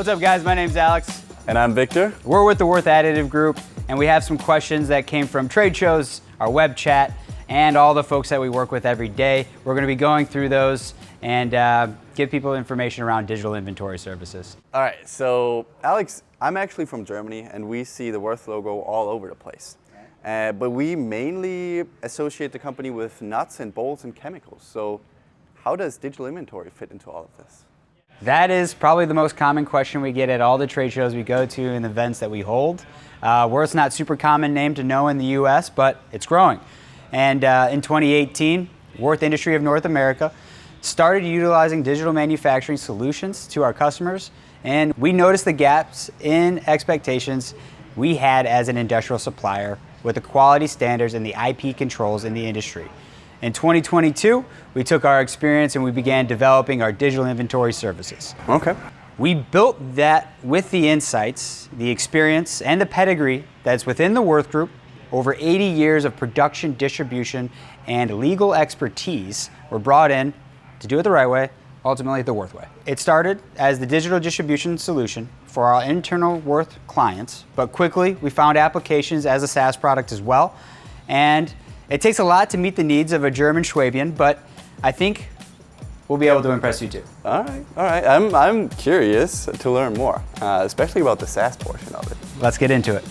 What's up, guys? My name's Alex. And I'm Victor. We're with the Würth Additive Group, and we have some questions that came from trade shows, our web chat, and all the folks that we work with every day. We're going to be going through those and give people information around digital inventory services. All right, so Alex, I'm actually from Germany, and we see the Würth logo all over the place. But we mainly associate the company with nuts and bolts and chemicals. So how does digital inventory fit into all of this? That is probably the most common question we get at all the trade shows we go to and the events that we hold. Würth's not super common name to know in the US, but it's growing. And in 2018, Würth Industry North America started utilizing digital manufacturing solutions to our customers, and we noticed the gaps in expectations we had as an industrial supplier with the quality standards and the IP controls in the industry. In 2022, we took our experience and we began developing our digital inventory services. Okay. We built that with the insights, the experience, and the pedigree that's within the Würth Group. Over 80 years of production, distribution, and legal expertise were brought in to do it the right way, ultimately the Würth way. It started as the digital distribution solution for our internal Würth clients, but quickly we found applications as a SaaS product as well. And it takes a lot to meet the needs of a German Schwabian, but I think we'll be able to impress you too. All right. I'm curious to learn more, especially about the SaaS portion of it. Let's get into it.